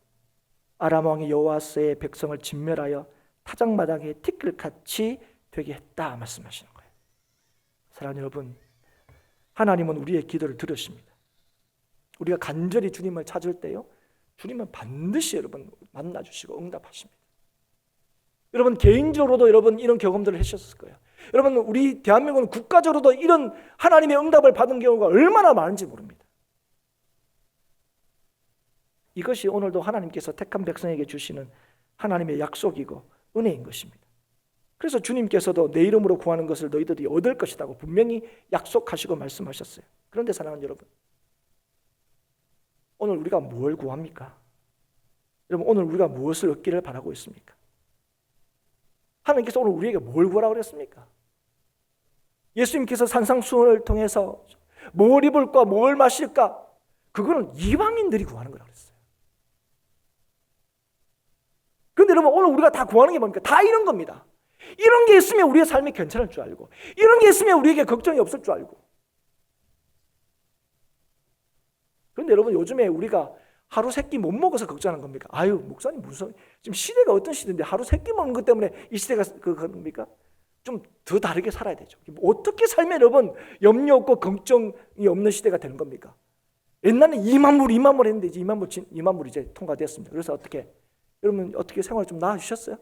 Speaker 1: 아람 왕이 여호와스의 백성을 진멸하여 타작마당에 티끌같이 되게 했다 말씀하시는 거예요. 사랑하는 여러분, 하나님은 우리의 기도를 들으십니다. 우리가 간절히 주님을 찾을 때요, 주님은 반드시 여러분 만나주시고 응답하십니다. 여러분, 개인적으로도 여러분 이런 경험들을 하셨을 거예요. 여러분, 우리 대한민국은 국가적으로도 이런 하나님의 응답을 받은 경우가 얼마나 많은지 모릅니다. 이것이 오늘도 하나님께서 택한 백성에게 주시는 하나님의 약속이고 은혜인 것입니다. 그래서 주님께서도 내 이름으로 구하는 것을 너희들이 얻을 것이라고 분명히 약속하시고 말씀하셨어요. 그런데 사랑하는 여러분, 오늘 우리가 뭘 구합니까? 여러분, 오늘 우리가 무엇을 얻기를 바라고 있습니까? 하나님께서 오늘 우리에게 뭘 구하라고 그랬습니까? 예수님께서 산상수훈을 통해서 뭘 입을까, 뭘 마실까, 그거는 이방인들이 구하는 거라고 그랬어요. 그런데 여러분, 오늘 우리가 다 구하는 게 뭡니까? 다 이런 겁니다. 이런 게 있으면 우리의 삶이 괜찮을 줄 알고, 이런 게 있으면 우리에게 걱정이 없을 줄 알고. 그런데 여러분, 요즘에 우리가 하루 세끼 못 먹어서 걱정하는 겁니까? 아유, 목사님 무슨, 지금 시대가 어떤 시대인데 하루 세끼 먹는 것 때문에 이 시대가 그겁니까? 좀 더 다르게 살아야 되죠. 어떻게 살면 여러분 염려 없고 걱정이 없는 시대가 되는 겁니까? 옛날에는 2만 불 했는데 이제 2만 불 이제 통과됐습니다. 그래서 어떻게, 여러분 어떻게 생활 좀 나아지셨어요?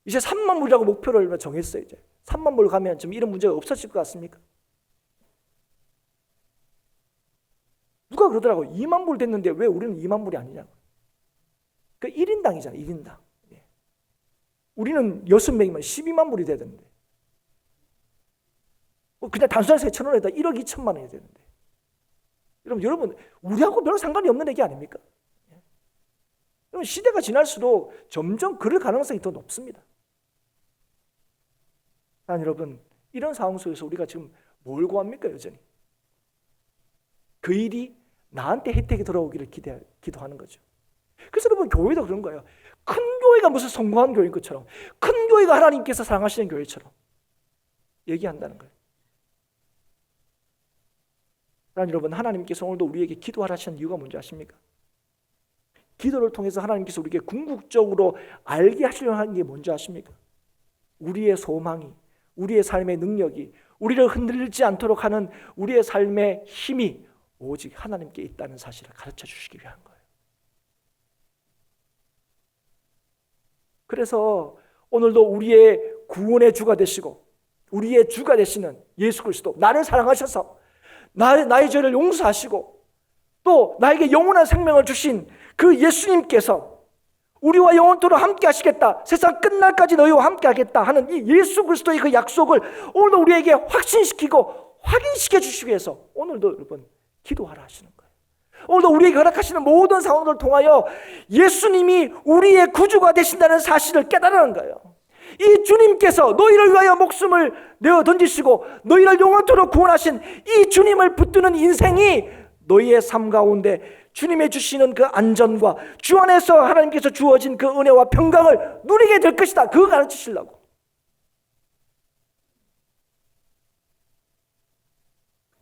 Speaker 1: 이제 3만 불이라고 목표를 정했어요. 이제 3만 불 가면 좀 이런 문제가 없어질 것 같습니까? 누가 그러더라고요. 2만 불 됐는데 왜 우리는 2만 불이 아니냐고. 그 1인당이잖아요. 1인당. 우리는 6명이면 12만 불이 돼야 되는데, 그냥 단순하게 1,000원에다 1억 2천만 원이 되는데, 여러분 우리하고 별로 상관이 없는 얘기 아닙니까? 여러분, 시대가 지날수록 점점 그럴 가능성이 더 높습니다. 여러분, 이런 상황 속에서 우리가 지금 뭘 구합니까? 여전히 그 일이 나한테 혜택이 돌아오기를 기도하는 거죠. 그래서 여러분, 교회도 그런 거예요. 큰 교회가 무슨 성공한 교회인 것처럼, 큰 교회가 하나님께서 사랑하시는 교회처럼, 얘기한다는 거예요. 여러분, 하나님께서 오늘도 우리에게 기도하라 하시는 이유가 뭔지 아십니까? 기도를 통해서 하나님께서 우리에게 궁극적으로 알게 하시려고 하는 게 뭔지 아십니까? 우리의 소망이, 우리의 삶의 능력이, 우리를 흔들리지 않도록 하는 우리의 삶의 힘이 오직 하나님께 있다는 사실을 가르쳐 주시기 위한 거예요. 그래서 오늘도 우리의 구원의 주가 되시고 우리의 주가 되시는 예수 그리스도, 나를 사랑하셔서 나의 죄를 용서하시고 또 나에게 영원한 생명을 주신 그 예수님께서 우리와 영원토록 함께 하시겠다, 세상 끝날까지 너희와 함께 하겠다 하는 이 예수 그리스도의 그 약속을 오늘도 우리에게 확신시키고 확인시켜 주시기 위해서 오늘도 여러분 기도하라 하시는 거예요. 오늘도 우리에게 허락하시는 모든 상황들을 통하여 예수님이 우리의 구주가 되신다는 사실을 깨달으는 거예요. 이 주님께서 너희를 위하여 목숨을 내어 던지시고 너희를 영원토록 구원하신 이 주님을 붙드는 인생이 너희의 삶 가운데 주님의 주시는 그 안전과 주 안에서 하나님께서 주어진 그 은혜와 평강을 누리게 될 것이다. 그거 가르치시려고.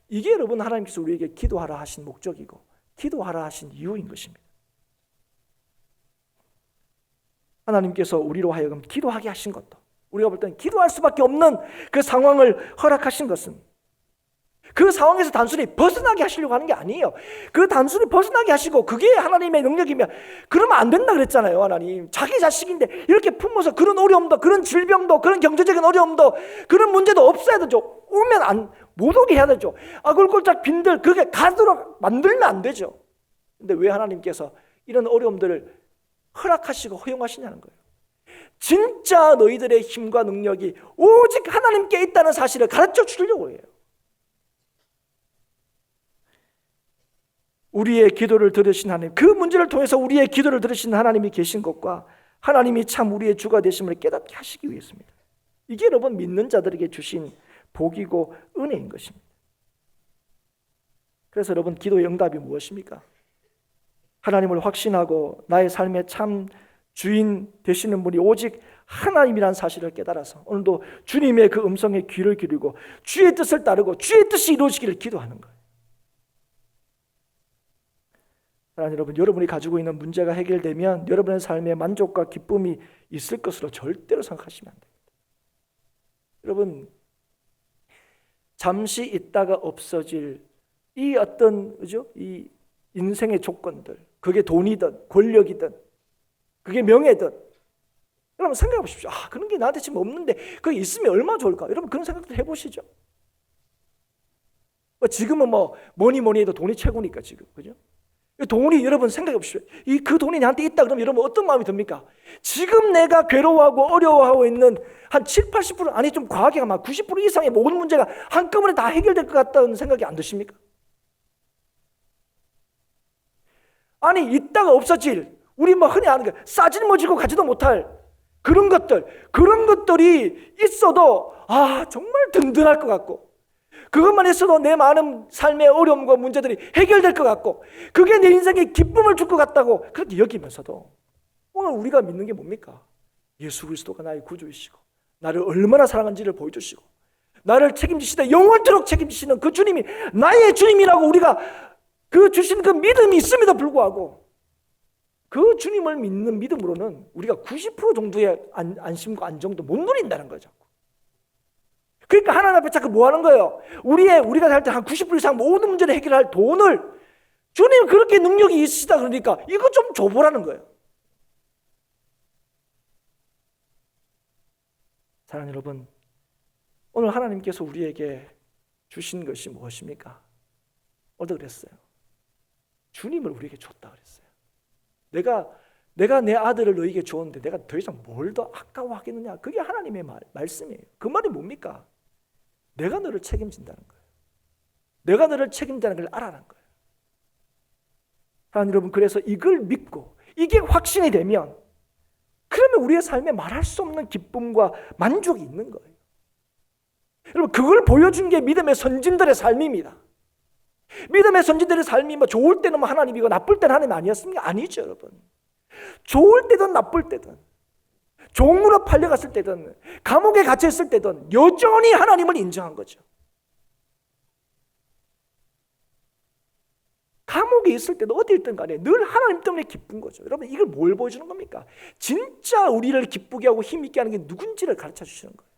Speaker 1: 이게 여러분 하나님께서 우리에게 기도하라 하신 목적이고 기도하라 하신 이유인 것입니다. 하나님께서 우리로 하여금 기도하게 하신 것도, 우리가 볼 때는 기도할 수밖에 없는 그 상황을 허락하신 것은 그 상황에서 단순히 벗어나게 하시려고 하는 게 아니에요. 그 단순히 벗어나게 하시고 그게 하나님의 능력이면 그러면 안 된다 그랬잖아요. 하나님 자기 자식인데 이렇게 품어서 그런 어려움도, 그런 질병도, 그런 경제적인 어려움도, 그런 문제도 없어야 되죠. 오면 못 오게 해야 되죠. 꼴꼴짝 빈들 그게 가도록 만들면 안 되죠. 근데 왜 하나님께서 이런 어려움들을 허락하시고 허용하시냐는 거예요. 진짜 너희들의 힘과 능력이 오직 하나님께 있다는 사실을 가르쳐 주려고 해요. 우리의 기도를 들으신 하나님, 그 문제를 통해서 우리의 기도를 들으신 하나님이 계신 것과 하나님이 참 우리의 주가 되심을 깨닫게 하시기 위해서입니다. 이게 여러분 믿는 자들에게 주신 복이고 은혜인 것입니다. 그래서 여러분 기도의 응답이 무엇입니까? 하나님을 확신하고 나의 삶의 참 주인 되시는 분이 오직 하나님이라는 사실을 깨달아서 오늘도 주님의 그 음성에 귀를 기울이고 주의 뜻을 따르고 주의 뜻이 이루어지기를 기도하는 거예요. 사랑하는 여러분, 여러분이 가지고 있는 문제가 해결되면 여러분의 삶에 만족과 기쁨이 있을 것으로 절대로 생각하시면 안 됩니다. 여러분, 잠시 있다가 없어질 이 어떤 이 인생의 조건들, 그게 돈이든 권력이든 그게 명예든, 여러분 생각해 보십시오. 그런 게 나한테 지금 없는데 그게 있으면 얼마나 좋을까? 여러분 그런 생각도 해보시죠. 지금은 뭐니 해도 돈이 최고니까 지금, 그죠? 돈이, 여러분 생각해 보십시오. 그 돈이 나한테 있다 그러면 여러분 어떤 마음이 듭니까? 지금 내가 괴로워하고 어려워하고 있는 한 7, 80% 아니 좀 과하게 하면 90% 이상의 모든 문제가 한꺼번에 다 해결될 것 같다는 생각이 안 드십니까? 아니 있다가 없어질, 우리 흔히 아는 거 싸질머지고 가지도 못할 그런 것들이 있어도 정말 든든할 것 같고, 그것만 있어도 내 많은 삶의 어려움과 문제들이 해결될 것 같고, 그게 내 인생에 기쁨을 줄 것 같다고 그렇게 여기면서도 오늘 우리가 믿는 게 뭡니까? 예수 그리스도가 나의 구주이시고 나를 얼마나 사랑한지를 보여주시고 나를 책임지시되 영원토록 책임지시는 그 주님이 나의 주님이라고 우리가 그 주신 그 믿음이 있음에도 불구하고 그 주님을 믿는 믿음으로는 우리가 90% 정도의 안심과 안정도 못 누린다는 거죠. 그러니까 하나님 앞에 자꾸 뭐 하는 거예요? 우리가 살 때 한 90% 이상 모든 문제를 해결할 돈을 주님 그렇게 능력이 있으시다 그러니까 이거 좀 줘보라는 거예요. 사랑하는 여러분, 오늘 하나님께서 우리에게 주신 것이 무엇입니까? 오늘도 그랬어요. 주님을 우리에게 줬다 그랬어요. 내가 내 아들을 너에게 줬는데 내가 더 이상 뭘 더 아까워하겠느냐? 그게 하나님의 말씀이에요. 그 말이 뭡니까? 내가 너를 책임진다는 거예요. 내가 너를 책임진다는 걸 알아라는 거예요. 하나님 여러분, 그래서 이걸 믿고 이게 확신이 되면 그러면 우리의 삶에 말할 수 없는 기쁨과 만족이 있는 거예요. 여러분, 그걸 보여준 게 믿음의 선진들의 삶입니다. 믿음의 선진들의 삶이 좋을 때는 하나님이고 나쁠 때는 하나님 아니었습니까? 아니죠, 여러분. 좋을 때든 나쁠 때든 종으로 팔려갔을 때든 감옥에 갇혀있을 때든 여전히 하나님을 인정한 거죠. 감옥에 있을 때도 어디 있든 간에 늘 하나님 때문에 기쁜 거죠. 여러분, 이걸 뭘 보여주는 겁니까? 진짜 우리를 기쁘게 하고 힘있게 하는 게 누군지를 가르쳐 주시는 거예요.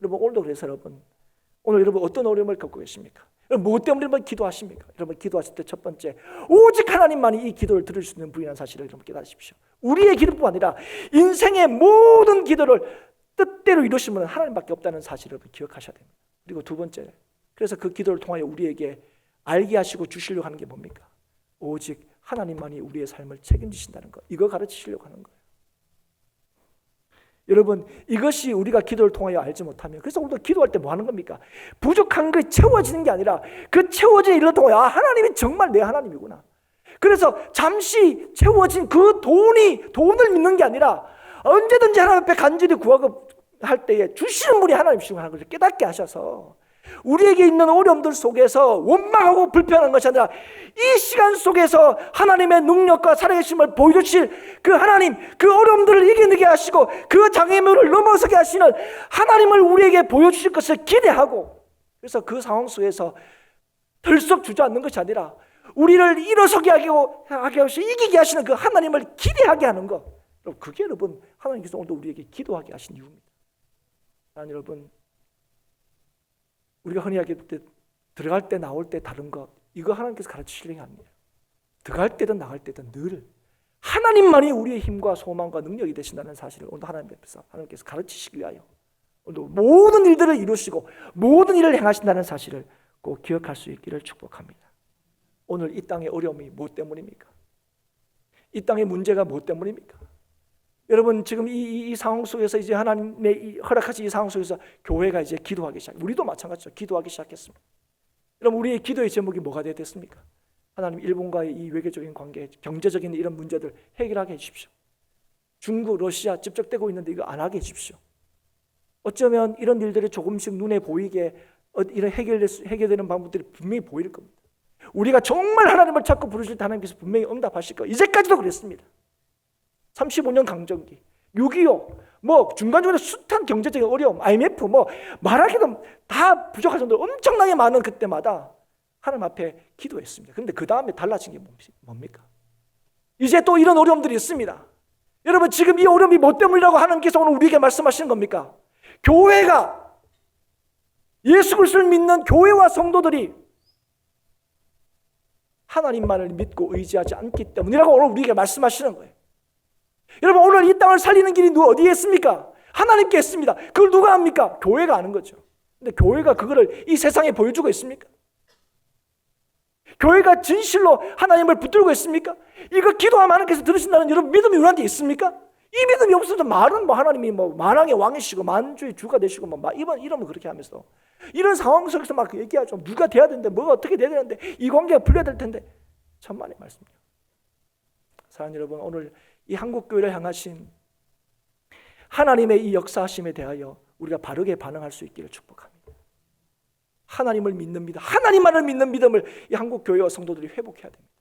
Speaker 1: 여러분, 오늘도 그래서 오늘 여러분 어떤 어려움을 겪고 계십니까? 여러분, 무엇 때문에 여러분 기도하십니까? 여러분, 기도하실 때 첫 번째, 오직 하나님만이 이 기도를 들을 수 있는 분이라는 사실을 여러분 깨달으십시오. 우리의 기도뿐 아니라 인생의 모든 기도를 뜻대로 이루시는 분은 하나님밖에 없다는 사실을 여러분 기억하셔야 됩니다. 그리고 두 번째, 그래서 그 기도를 통하여 우리에게 알게 하시고 주시려고 하는 게 뭡니까? 오직 하나님만이 우리의 삶을 책임지신다는 것, 이거 가르치시려고 하는 거예요. 여러분, 이것이 우리가 기도를 통하여 알지 못하면, 그래서 오늘도 기도할 때 뭐 하는 겁니까? 부족한 것이 채워지는 게 아니라 그 채워진 일을 통하여 하나님이 정말 내 하나님이구나. 그래서 잠시 채워진 그 돈을 믿는 게 아니라 언제든지 하나님 앞에 간절히 구하고 할 때에 주시는 분이 하나님이시고 하는 것을 깨닫게 하셔서 우리에게 있는 어려움들 속에서 원망하고 불평하는 것이 아니라 이 시간 속에서 하나님의 능력과 살아계심을 보여주실 그 하나님, 그 어려움들을 이겨내게 하시고 그 장애물을 넘어서게 하시는 하나님을 우리에게 보여주실 것을 기대하고, 그래서 그 상황 속에서 덜썩 주저앉는 것이 아니라 우리를 일어서게 하게 하시고 이기게 하시는 그 하나님을 기대하게 하는 것, 그게 여러분 하나님께서 오늘도 우리에게 기도하게 하신 이유입니다. 여러분, 우리가 흔히 하게 때 들어갈 때 나올 때 다른 것, 이거 하나님께서 가르치시는 게 아니에요. 들어갈 때든 나갈 때든 늘 하나님만이 우리의 힘과 소망과 능력이 되신다는 사실을 오늘 하나님 앞에서 하나님께서 가르치시기 위하여 오늘 모든 일들을 이루시고 모든 일을 행하신다는 사실을 꼭 기억할 수 있기를 축복합니다. 오늘 이 땅의 어려움이 무엇 때문입니까? 이 땅의 문제가 무엇 때문입니까? 여러분, 지금 이 상황 속에서 이제 하나님의 허락하신 이 상황 속에서 교회가 이제 기도하기 시작. 우리도 마찬가지죠. 기도하기 시작했습니다. 여러분, 우리의 기도의 제목이 뭐가 되어야 됐습니까? 하나님, 일본과의 이 외교적인 관계, 경제적인 이런 문제들 해결하게 해주십시오. 중국, 러시아 집적되고 있는데 이거 안 하게 해주십시오. 어쩌면 이런 일들이 조금씩 눈에 보이게 이런 해결되는 방법들이 분명히 보일 겁니다. 우리가 정말 하나님을 찾고 부르실 때 하나님께서 분명히 응답하실 거예요. 이제까지도 그랬습니다. 35년 강점기, 6.25, 뭐 중간중간에 숱한 경제적인 어려움, IMF, 뭐 말하기도 다 부족할 정도로 엄청나게 많은 그때마다 하나님 앞에 기도했습니다. 그런데 그 다음에 달라진 게 뭡니까? 이제 또 이런 어려움들이 있습니다. 여러분, 지금 이 어려움이 뭐 때문이라고 하나님께서 오늘 우리에게 말씀하시는 겁니까? 교회가, 예수 그리스도를 믿는 교회와 성도들이 하나님만을 믿고 의지하지 않기 때문이라고 오늘 우리에게 말씀하시는 거예요. 여러분, 오늘 이 땅을 살리는 길이 어디에 있습니까? 하나님께 있습니다. 그걸 누가 합니까? 교회가 아는 거죠. 근데 교회가 그거를 이 세상에 보여주고 있습니까? 교회가 진실로 하나님을 붙들고 있습니까? 이거 기도하면 하나님께서 들으신다는 여러분 믿음이 우리한테 있습니까? 이 믿음이 없어서 말은 뭐 하나님이 뭐 만왕의 왕이시고 만주의 주가 되시고 뭐 이러면 그렇게 하면서 이런 상황 속에서 막 얘기하죠. 누가 돼야 되는데, 뭐가 어떻게 돼야 되는데, 이 관계가 풀려야 될 텐데. 천만의 말씀이죠. 사랑하는 여러분, 오늘 이 한국교회를 향하신 하나님의 이 역사하심에 대하여 우리가 바르게 반응할 수 있기를 축복합니다. 하나님을 믿는 믿음, 하나님만을 믿는 믿음을 이 한국교회와 성도들이 회복해야 됩니다.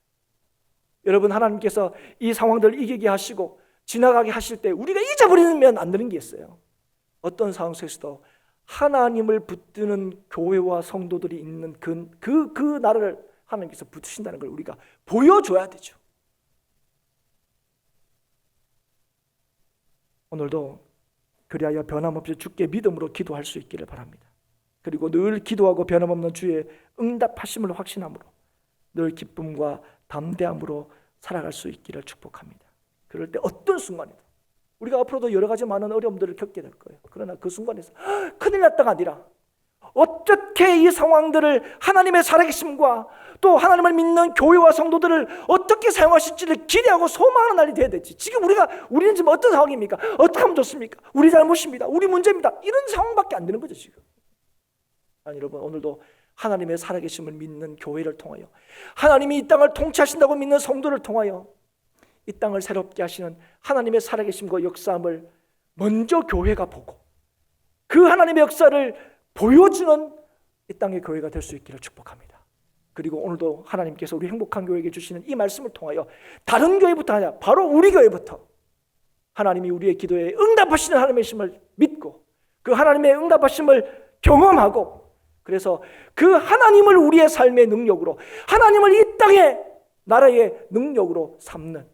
Speaker 1: 여러분, 하나님께서 이 상황들을 이기게 하시고 지나가게 하실 때 우리가 잊어버리면 안 되는 게 있어요. 어떤 상황 속에서도 하나님을 붙드는 교회와 성도들이 있는 그 나라를 하나님께서 붙으신다는 걸 우리가 보여줘야 되죠. 오늘도 그리하여 변함없이 주께 믿음으로 기도할 수 있기를 바랍니다. 그리고 늘 기도하고 변함없는 주의 응답하심을 확신함으로 늘 기쁨과 담대함으로 살아갈 수 있기를 축복합니다. 그럴 때 어떤 순간에도 우리가 앞으로도 여러 가지 많은 어려움들을 겪게 될 거예요. 그러나 그 순간에서 큰일 났다가 아니라 어떻게 이 상황들을 하나님의 살아계심과 또 하나님을 믿는 교회와 성도들을 어떻게 사용하실지를 기대하고 소망하는 날이 되어야 되지. 지금 우리는 지금 어떤 상황입니까? 어떻게 하면 좋습니까? 우리 잘못입니다. 우리 문제입니다. 이런 상황밖에 안 되는 거죠, 지금. 아니, 여러분, 오늘도 하나님의 살아계심을 믿는 교회를 통하여, 하나님이 이 땅을 통치하신다고 믿는 성도를 통하여 이 땅을 새롭게 하시는 하나님의 살아계심과 역사함을 먼저 교회가 보고 그 하나님의 역사를 보여주는 이 땅의 교회가 될 수 있기를 축복합니다. 그리고 오늘도 하나님께서 우리 행복한 교회에게 주시는 이 말씀을 통하여 다른 교회부터 아니라 바로 우리 교회부터 하나님이 우리의 기도에 응답하시는 하나님이심을 믿고 그 하나님의 응답하심을 경험하고 그래서 그 하나님을 우리의 삶의 능력으로 하나님을 이 땅의 나라의 능력으로 삼는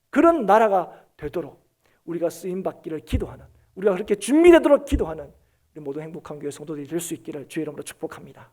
Speaker 1: 그런 나라가 되도록 우리가 쓰임받기를 기도하는 우리가 그렇게 준비되도록 기도하는 우리 모두 행복한 교회 성도들이 될 수 있기를 주의 이름으로 축복합니다.